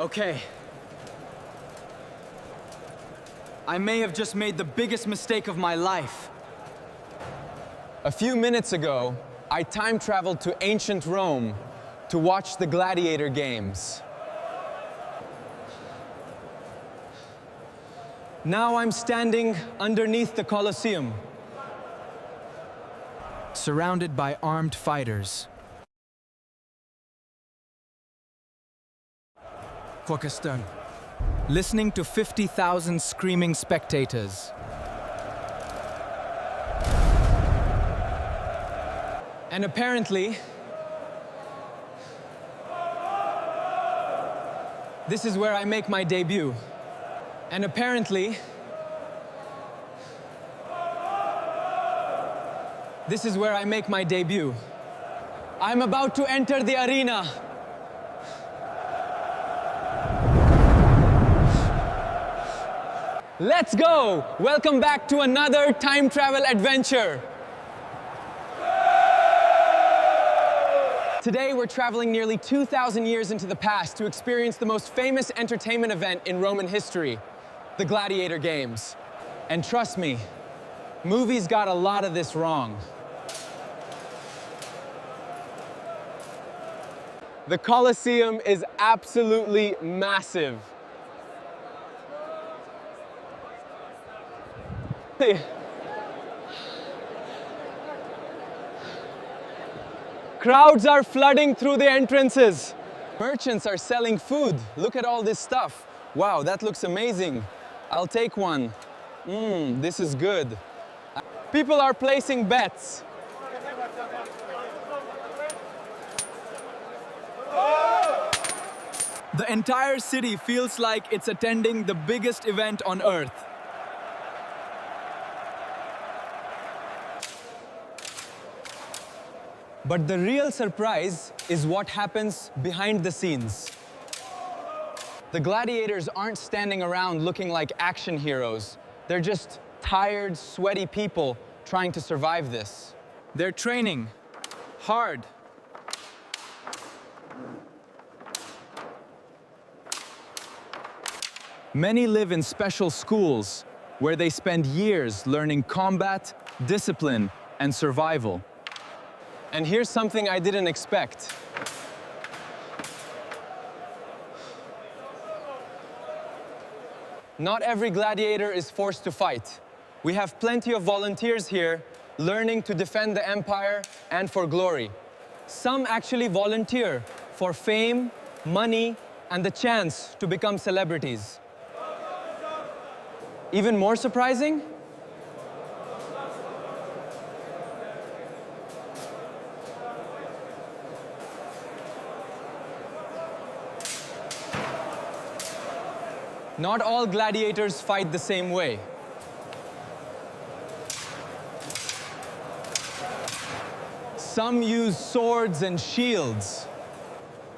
Okay. I may have just made the biggest mistake of my life. A few minutes ago, I time traveled to ancient Rome to watch the Gladiator games. Now I'm standing underneath the Colosseum, Surrounded by armed fighters. Pakistan. Listening to 50,000 screaming spectators. and apparently, this is where I make my debut. And apparently, this is where I make my debut. I'm about to enter the arena. Let's go! Welcome back to another time travel adventure. Today we're traveling nearly 2,000 years into the past to experience the most famous entertainment event in Roman history, the Gladiator Games. And trust me, movies got a lot of this wrong. The Colosseum is absolutely massive. Crowds are flooding through the entrances. Merchants are selling food. Look at all this stuff. Wow, that looks amazing. I'll take one. This is good. People are placing bets. The entire city feels like it's attending the biggest event on Earth. But the real surprise is what happens behind the scenes. The gladiators aren't standing around looking like action heroes. They're just tired, sweaty people trying to survive this. They're training hard. Many live in special schools where they spend years learning combat, discipline, and survival. And here's something I didn't expect. Not every gladiator is forced to fight. We have plenty of volunteers here learning to defend the empire and for glory. Some actually volunteer for fame, money, and the chance to become celebrities. Even more surprising? Not all gladiators fight the same way. Some use swords and shields.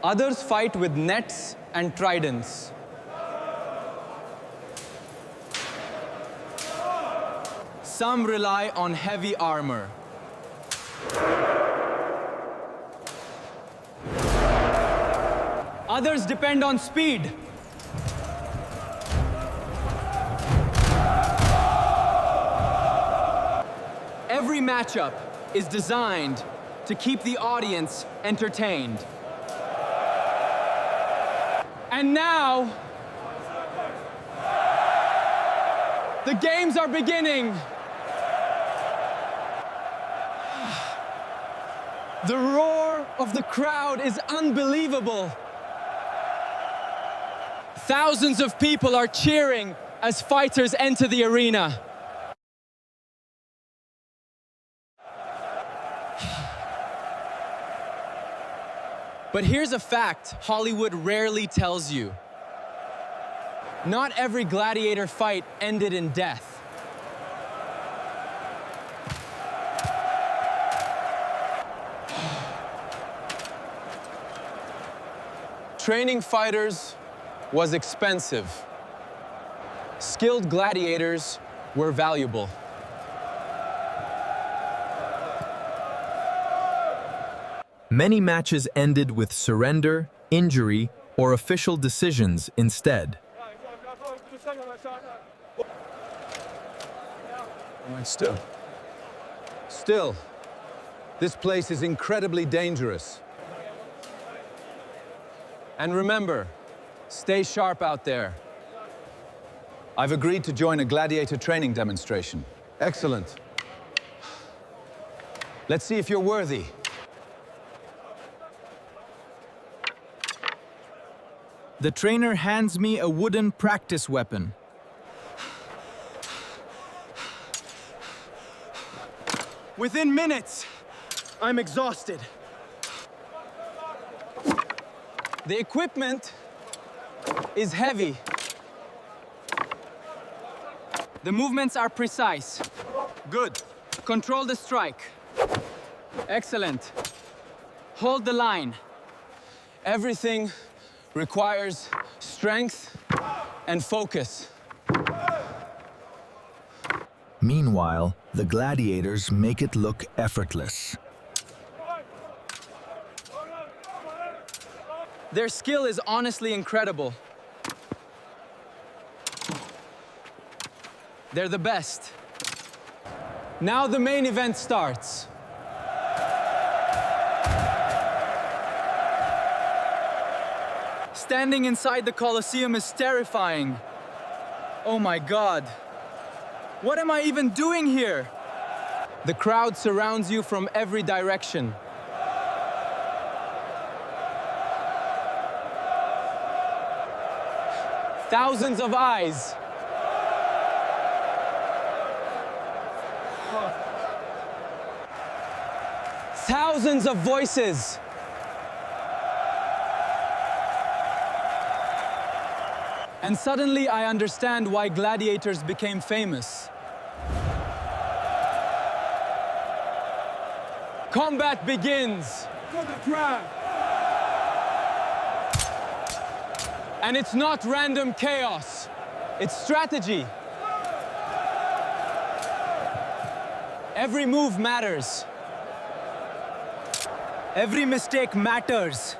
Others fight with nets and tridents. Some rely on heavy armor. Others depend on speed. Every matchup is designed to keep the audience entertained. And now, the games are beginning. The roar of the crowd is unbelievable. Thousands of people are cheering as fighters enter the arena. But here's a fact Hollywood rarely tells you. Not every gladiator fight ended in death. Training fighters was expensive. Skilled gladiators were valuable. Many matches ended with surrender, injury, or official decisions instead. Still. Still, this place is incredibly dangerous. And remember, stay sharp out there. I've agreed to join a gladiator training demonstration. Excellent. Let's see if you're worthy. The trainer hands me a wooden practice weapon. Within minutes, I'm exhausted. The equipment is heavy. The movements are precise. Good. Control the strike. Excellent. Hold the line. Everything requires strength and focus. Meanwhile, the gladiators make it look effortless. Their skill is honestly incredible. They're the best. Now the main event starts. Standing inside the Colosseum is terrifying. Oh my God. What am I even doing here? The crowd surrounds you from every direction. Thousands of eyes. Thousands of voices. And suddenly I understand why gladiators became famous. Combat begins. And it's not random chaos. It's strategy. Every move matters. Every mistake matters.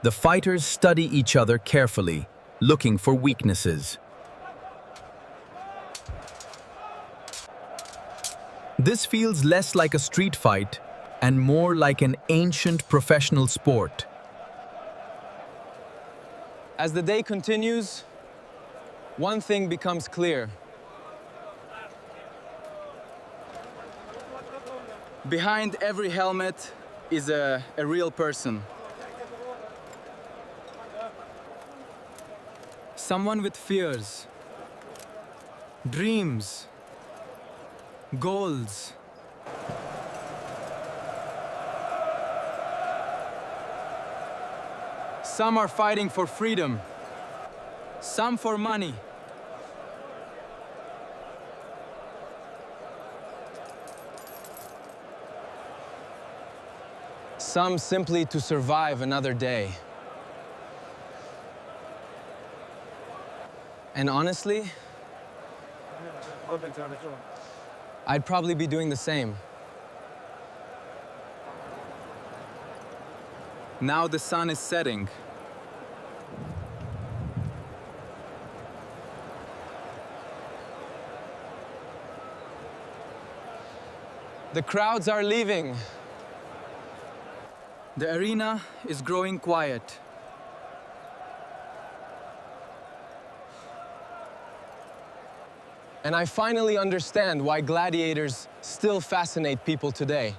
The fighters study each other carefully, looking for weaknesses. This feels less like a street fight and more like an ancient professional sport. As the day continues, one thing becomes clear. Behind every helmet is a real person. Someone with fears, dreams, goals. Some are fighting for freedom, some for money. Some simply to survive another day. And honestly, I'd probably be doing the same. Now the sun is setting. The crowds are leaving. The arena is growing quiet. And I finally understand why gladiators still fascinate people today.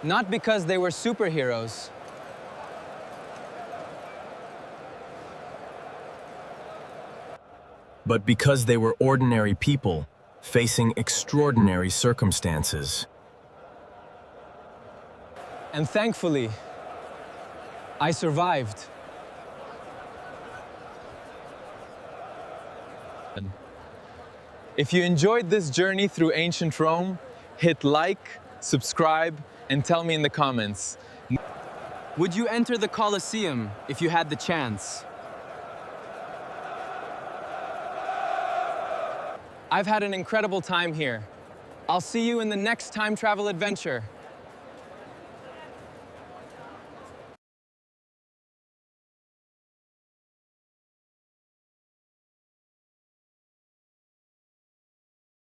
Not because they were superheroes, But because they were ordinary people, facing extraordinary circumstances. and thankfully, I survived. If you enjoyed this journey through ancient Rome, hit like, subscribe, and tell me in the comments. Would you enter the Colosseum if you had the chance? I've had an incredible time here, I'll see you in the next time travel adventure.